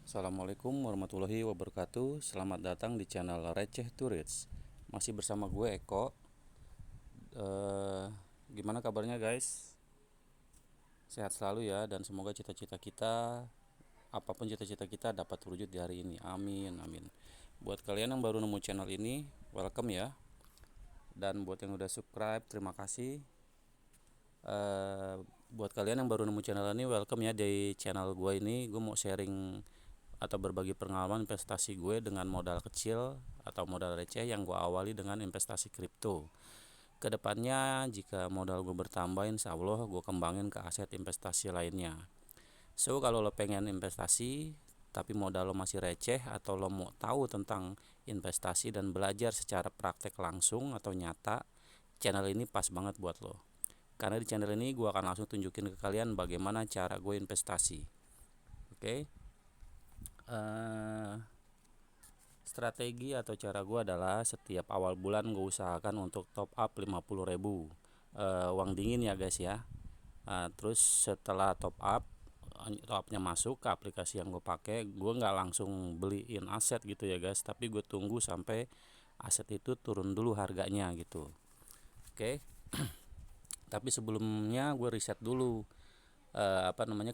Assalamualaikum warahmatullahi wabarakatuh. Selamat datang di channel Receh to Rich. Masih bersama gue Eko. Gimana kabarnya guys? Sehat selalu ya, dan semoga cita-cita kita, apapun cita-cita kita, dapat terwujud di hari ini. Amin amin. Buat kalian yang baru nemu channel ini, welcome ya. Dan buat yang udah subscribe, terima kasih. Buat kalian yang baru nemu channel ini, welcome ya di channel gue ini. Gue mau sharing atau berbagi pengalaman investasi gue dengan modal kecil atau modal receh yang gue awali dengan investasi kripto. Kedepannya jika modal gue bertambah, insya Allah gue kembangin ke aset investasi lainnya. So kalau lo pengen investasi tapi modal lo masih receh, atau lo mau tahu tentang investasi dan belajar secara praktek langsung atau nyata, channel ini pas banget buat lo. Karena di channel ini gue akan langsung tunjukin ke kalian bagaimana cara gue investasi. Oke. Strategi atau cara gue adalah setiap awal bulan gue usahakan untuk top up 50.000 uang dingin ya guys ya. Terus setelah top upnya masuk ke aplikasi yang gue pakai, gue nggak langsung beliin aset gitu ya guys, tapi gue tunggu sampai aset itu turun dulu harganya gitu. Oke. Tapi sebelumnya gue riset dulu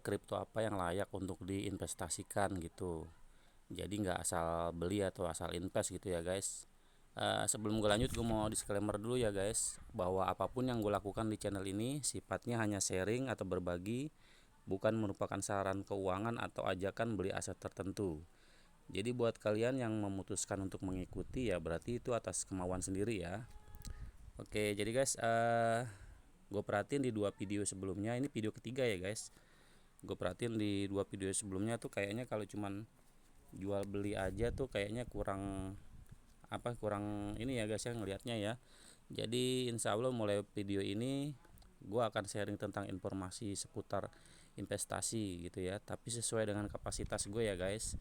kripto apa yang layak untuk diinvestasikan gitu. Jadi nggak asal beli atau asal invest gitu ya guys. Sebelum gue lanjut, gue mau disclaimer dulu ya guys, bahwa apapun yang gue lakukan di channel ini sifatnya hanya sharing atau berbagi, bukan merupakan saran keuangan atau ajakan beli aset tertentu. Jadi buat kalian yang memutuskan untuk mengikuti, ya berarti itu atas kemauan sendiri ya. Oke, jadi guys, gue perhatiin di dua video sebelumnya, ini video ketiga ya guys. Gue perhatiin di dua video sebelumnya tuh kayaknya kalau cuman jual beli aja tuh kayaknya kurang kurang ini ya guys ya ngelihatnya ya. Jadi insya Allah mulai video ini gue akan sharing tentang informasi seputar investasi gitu ya, tapi sesuai dengan kapasitas gue ya guys.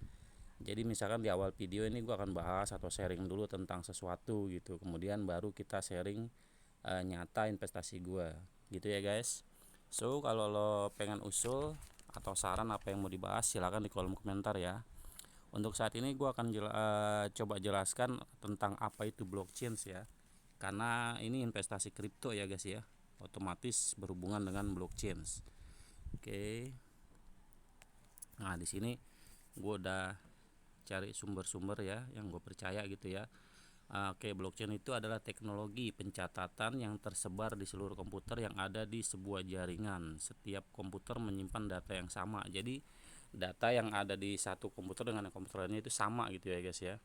Jadi misalkan di awal video ini gue akan bahas atau sharing dulu tentang sesuatu gitu, kemudian baru kita sharing nyata investasi gue gitu ya guys. So kalau lo pengen usul atau saran apa yang mau dibahas, silahkan di kolom komentar ya. Untuk saat ini gue akan coba jelaskan tentang apa itu blockchain ya. Karena ini investasi kripto ya guys ya, otomatis berhubungan dengan blockchain. Oke. Nah, di sini gue udah cari sumber-sumber ya yang gue percaya gitu ya. Oke, blockchain itu adalah teknologi pencatatan yang tersebar di seluruh komputer yang ada di sebuah jaringan. Setiap komputer menyimpan data yang sama. Jadi data yang ada di satu komputer dengan komputer lainnya itu sama gitu ya guys ya.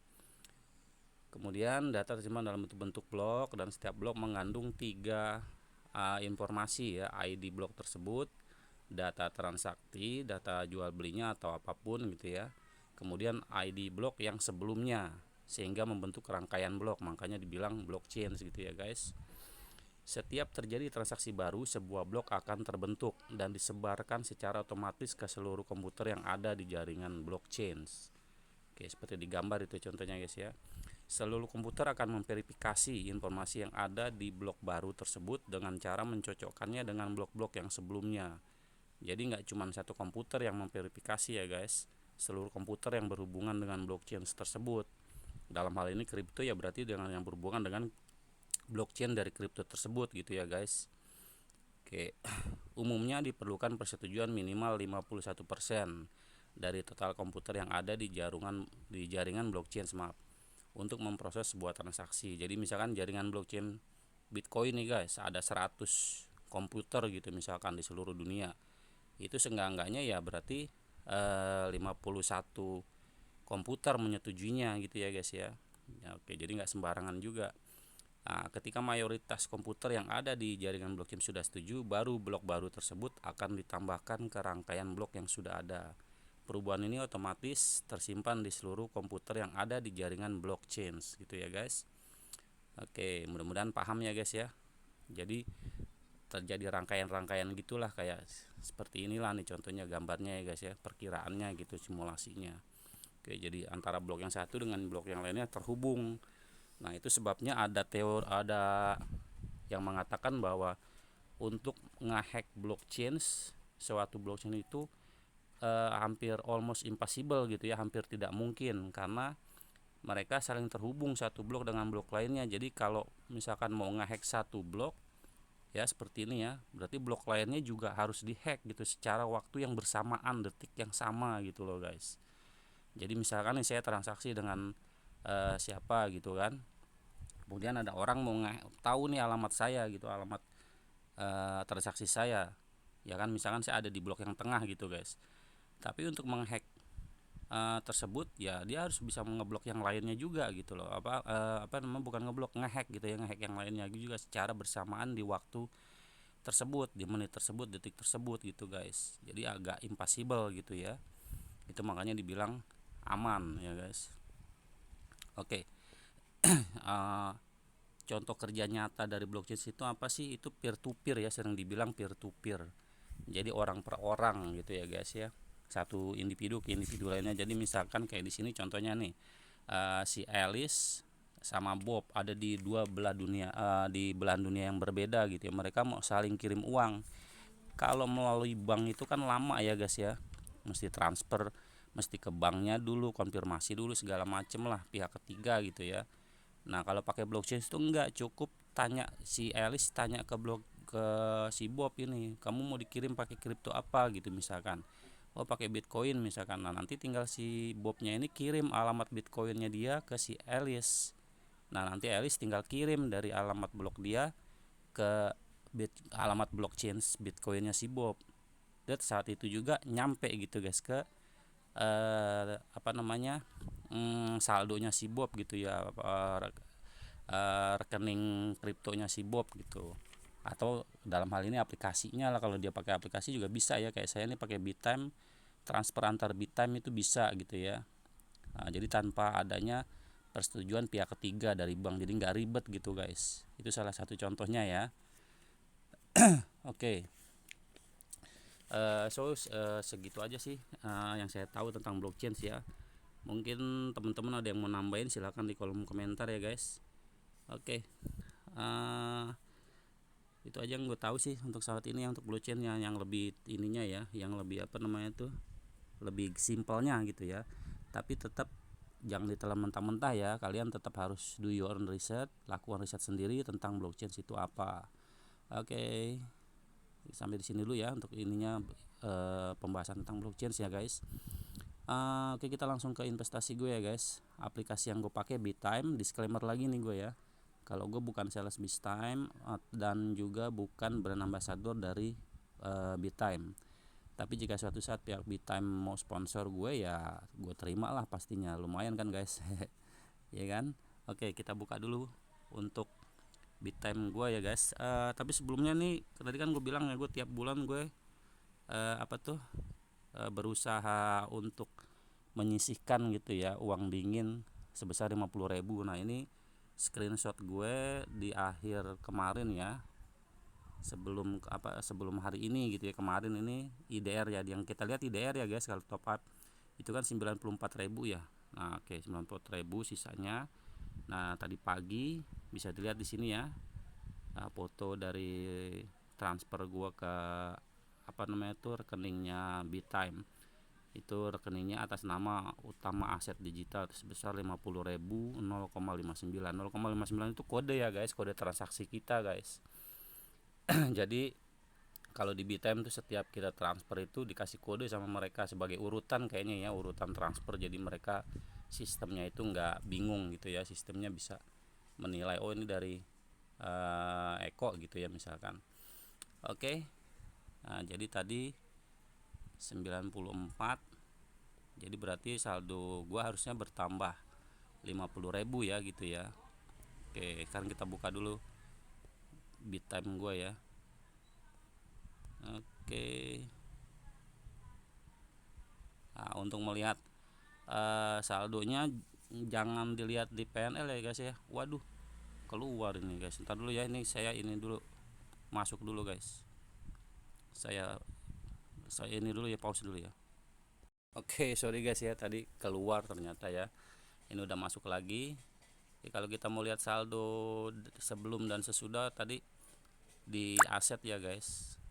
Kemudian data tersimpan dalam bentuk blok, dan setiap blok mengandung tiga informasi ya. ID blok tersebut, data transaksi, data jual belinya atau apapun gitu ya. Kemudian ID blok yang sebelumnya, sehingga membentuk rangkaian blok, makanya dibilang blockchain gitu ya guys. Setiap terjadi transaksi baru, sebuah blok akan terbentuk dan disebarkan secara otomatis ke seluruh komputer yang ada di jaringan blockchain. Oke, seperti di gambar itu contohnya guys ya. Seluruh komputer akan memverifikasi informasi yang ada di blok baru tersebut dengan cara mencocokkannya dengan blok-blok yang sebelumnya. Jadi nggak cuma satu komputer yang memverifikasi ya guys, seluruh komputer yang berhubungan dengan blockchain tersebut. Dalam hal ini kripto ya berarti dengan yang berhubungan dengan blockchain dari kripto tersebut gitu ya guys. Oke. Umumnya diperlukan persetujuan minimal 51% dari total komputer yang ada di jaringan blockchain untuk memproses sebuah transaksi. Jadi misalkan jaringan blockchain Bitcoin nih guys, ada 100 komputer gitu misalkan di seluruh dunia. Itu seenggak-enggaknya ya berarti 51 komputer menyetujuinya gitu ya guys ya. Oke, jadi nggak sembarangan juga. Nah, ketika mayoritas komputer yang ada di jaringan blockchain sudah setuju, baru blok baru tersebut akan ditambahkan ke rangkaian blok yang sudah ada. Perubahan ini otomatis tersimpan di seluruh komputer yang ada di jaringan blockchain gitu ya guys. Oke, mudah-mudahan paham ya guys ya. Jadi terjadi rangkaian-rangkaian gitulah, kayak seperti inilah nih contohnya gambarnya ya guys ya, perkiraannya gitu, simulasinya. Oke, jadi antara blok yang satu dengan blok yang lainnya terhubung. Nah, itu sebabnya ada yang mengatakan bahwa untuk ngehack blockchain, suatu blockchain itu hampir almost impossible gitu ya, hampir tidak mungkin karena mereka saling terhubung satu blok dengan blok lainnya. Jadi kalau misalkan mau ngehack satu blok ya seperti ini ya, berarti blok lainnya juga harus dihack gitu secara waktu yang bersamaan, detik yang sama gitu loh guys. Jadi misalkan nih saya transaksi dengan siapa gitu kan, kemudian ada orang mau tahu nih alamat saya gitu, alamat transaksi saya ya kan, misalkan saya ada di blok yang tengah gitu guys. Tapi untuk menghack tersebut ya dia harus bisa ngeblok yang lainnya juga gitu loh, apa namanya, bukan ngeblok, ngehack gitu ya, ngehack yang lainnya juga secara bersamaan di waktu tersebut, di menit tersebut, detik tersebut gitu guys. Jadi agak impossible gitu ya, itu makanya dibilang aman ya guys. Oke. Contoh kerja nyata dari blockchain itu apa sih? Itu peer to peer ya, sering dibilang peer to peer. Jadi orang per orang gitu ya guys ya, satu individu ke individu lainnya. Jadi misalkan kayak di sini contohnya nih, si Alice sama Bob ada di dua belah dunia, di belahan dunia yang berbeda gitu ya. Mereka mau saling kirim uang. Kalau melalui bank itu kan lama ya guys ya, mesti transfer, mesti ke banknya dulu, konfirmasi dulu segala macem lah, pihak ketiga gitu ya. Nah kalau pakai blockchain itu enggak, cukup tanya si Alice, tanya ke si Bob ini, kamu mau dikirim pakai kripto apa gitu misalkan. Oh pakai Bitcoin misalkan. Nah nanti tinggal si Bobnya ini kirim alamat Bitcoinnya dia ke si Alice. Nah nanti Alice tinggal kirim dari alamat blok dia ke alamat blockchain Bitcoinnya si Bob. Dan saat itu juga nyampe gitu guys ke apa namanya, saldonya si Bob gitu ya, rekening kriptonya si Bob gitu. Atau dalam hal ini aplikasinya lah, kalau dia pakai aplikasi juga bisa ya, kayak saya ini pakai Bittime, transfer antar Bittime itu bisa gitu ya. Nah, jadi tanpa adanya persetujuan pihak ketiga dari bank, jadi nggak ribet gitu guys. Itu salah satu contohnya ya. Oke. Segitu aja sih yang saya tahu tentang blockchain sih ya. Mungkin teman-teman ada yang mau nambahin, silahkan di kolom komentar ya guys. Oke. Itu aja yang gue tahu sih untuk saat ini ya, untuk blockchain yang lebih ininya ya, yang lebih apa namanya tuh, lebih simpelnya gitu ya. Tapi tetap jangan ditelan mentah-mentah ya, kalian tetap harus do your own research, lakukan riset sendiri tentang blockchain itu apa. Oke, sampai di sini dulu ya untuk ininya, pembahasan tentang blockchain ya guys. Oke, kita langsung ke investasi gue ya guys. Aplikasi yang gue pakai Bittime, disclaimer lagi nih gue ya, kalau gue bukan sales Bittime dan juga bukan brand ambassador dari Bittime. Tapi jika suatu saat pihak Bittime mau sponsor gue ya gue terima lah pastinya, lumayan kan guys. Ya kan. Oke, kita buka dulu untuk Bittime gue ya guys. Tapi sebelumnya nih, tadi kan gue bilang ya, gue tiap bulan gue berusaha untuk menyisihkan gitu ya uang dingin sebesar 50.000. Nah ini screenshot gue di akhir kemarin ya, sebelum hari ini gitu ya, kemarin ini IDR ya, yang kita lihat IDR ya guys, kalau top up itu kan 94.000 ya. Nah oke, 94.000 sisanya. Nah tadi pagi bisa dilihat di sini ya, foto dari transfer gue ke apa namanya tuh, rekeningnya Bittime. Itu rekeningnya atas nama Utama Aset Digital sebesar 50.000, 0,59. 0,59 itu kode ya guys, kode transaksi kita guys. Jadi kalau di Bittime tuh setiap kita transfer itu dikasih kode sama mereka sebagai urutan kayaknya ya, urutan transfer. Jadi mereka sistemnya itu nggak bingung gitu ya, sistemnya bisa menilai oh ini dari Eko gitu ya misalkan. Oke. Nah, jadi tadi 94, jadi berarti saldo gua harusnya bertambah 50.000 ya gitu ya. Oke, sekarang kita buka dulu Bittime gua ya. Oke. Nah, untuk melihat saldonya jangan dilihat di PNL ya guys ya. Waduh, keluar ini guys. Ntar dulu ya, ini saya ini dulu masuk dulu guys. Saya ini dulu ya, pause dulu ya. Oke, sorry guys ya, tadi keluar ternyata ya. Ini udah masuk lagi. Jadi kalau kita mau lihat saldo sebelum dan sesudah tadi di aset ya guys.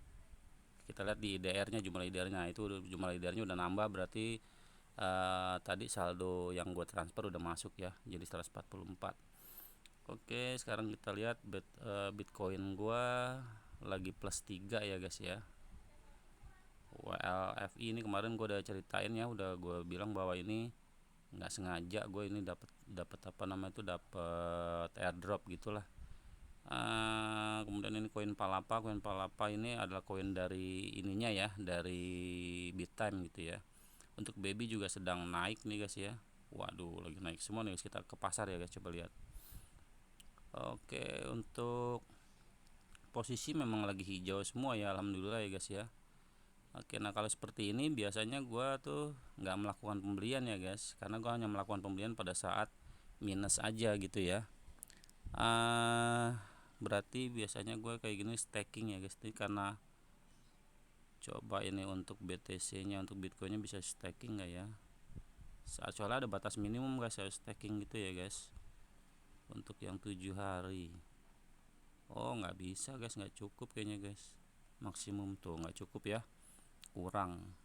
kita lihat di IDR-nya, jumlah IDR-nya itu jumlah IDR-nya udah nambah, berarti tadi saldo yang gue transfer udah masuk ya, jadi 144. Oke, sekarang kita lihat Bitcoin gue lagi plus 3 ya guys ya. WLFI ini kemarin gue udah ceritain ya, udah gue bilang bahwa ini nggak sengaja gue ini dapat dapat apa namanya itu, dapat airdrop gitulah. Kemudian ini koin Palapa ini adalah koin dari ininya ya, dari Bittime gitu ya. Untuk baby juga sedang naik nih guys ya. Waduh, lagi naik semua nih guys. Kita ke pasar ya guys, coba lihat. Oke, untuk posisi memang lagi hijau semua ya, alhamdulillah ya guys ya. Oke, nah kalau seperti ini biasanya gua tuh nggak melakukan pembelian ya guys, karena gua hanya melakukan pembelian pada saat minus aja gitu ya. Berarti biasanya gue kayak gini staking ya guys, ini karena coba ini untuk BTC nya, untuk Bitcoinnya bisa staking nggak ya. Soalnya ada batas minimum guys ya staking gitu ya guys, untuk yang 7 hari. Oh nggak bisa guys, nggak cukup kayaknya guys, maksimum tuh nggak cukup ya, kurang,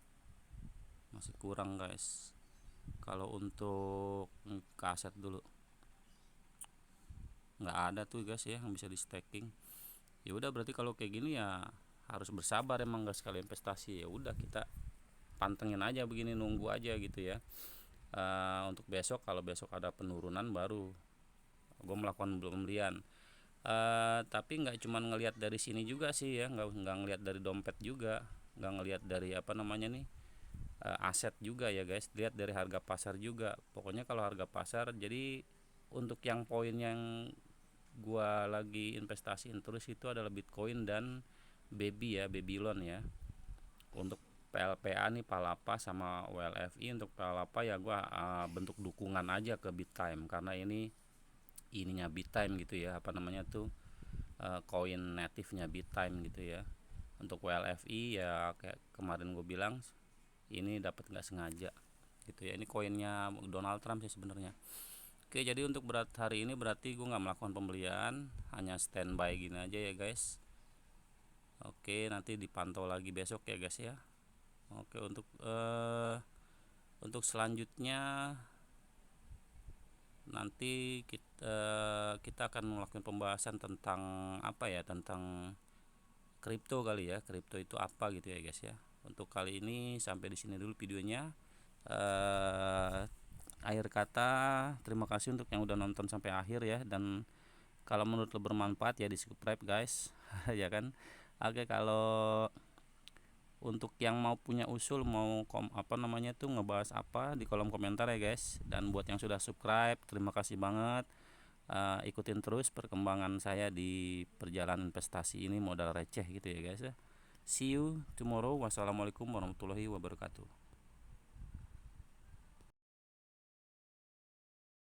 masih kurang guys. Kalau untuk kaset dulu nggak ada tuh guys ya yang bisa di staking. Ya udah, berarti kalau kayak gini ya harus bersabar emang guys, kalau investasi ya udah kita pantengin aja begini, nunggu aja gitu ya. Untuk besok, kalau besok ada penurunan baru gue melakukan pembelian. Tapi nggak cuma ngelihat dari sini juga sih ya, nggak ngelihat dari dompet juga, nggak ngelihat dari apa namanya nih, aset juga ya guys, lihat dari harga pasar juga. Pokoknya kalau harga pasar, jadi untuk yang poin yang gua lagi investasiin terus itu adalah Bitcoin dan baby ya, Babylon ya. Untuk PLPA nih Palapa sama WLFI. Untuk Palapa ya gua bentuk dukungan aja ke Bittime, karena ininya Bittime gitu ya, apa namanya tuh, koin native-nya Bittime gitu ya. Untuk WLFI ya kayak kemarin gue bilang, ini dapat nggak sengaja gitu ya, ini koinnya Donald Trump sih sebenarnya. Oke, jadi untuk berat hari ini berarti gue nggak melakukan pembelian, hanya standby gini aja ya guys. Oke, nanti dipantau lagi besok ya guys ya. Oke, untuk selanjutnya nanti kita akan melakukan pembahasan tentang apa ya, tentang kripto kali ya, kripto itu apa gitu ya guys ya. Untuk kali ini sampai di sini dulu videonya. Akhir kata, terima kasih untuk yang udah nonton sampai akhir ya, dan kalau menurut lo bermanfaat ya di subscribe guys. Ya kan. Oke, kalau untuk yang mau punya usul, mau apa namanya tuh, ngebahas apa, di kolom komentar ya guys. Dan buat yang sudah subscribe, terima kasih banget. Ikutin terus perkembangan saya di perjalanan investasi ini, modal receh gitu ya guys ya. See you tomorrow. Wassalamualaikum warahmatullahi wabarakatuh.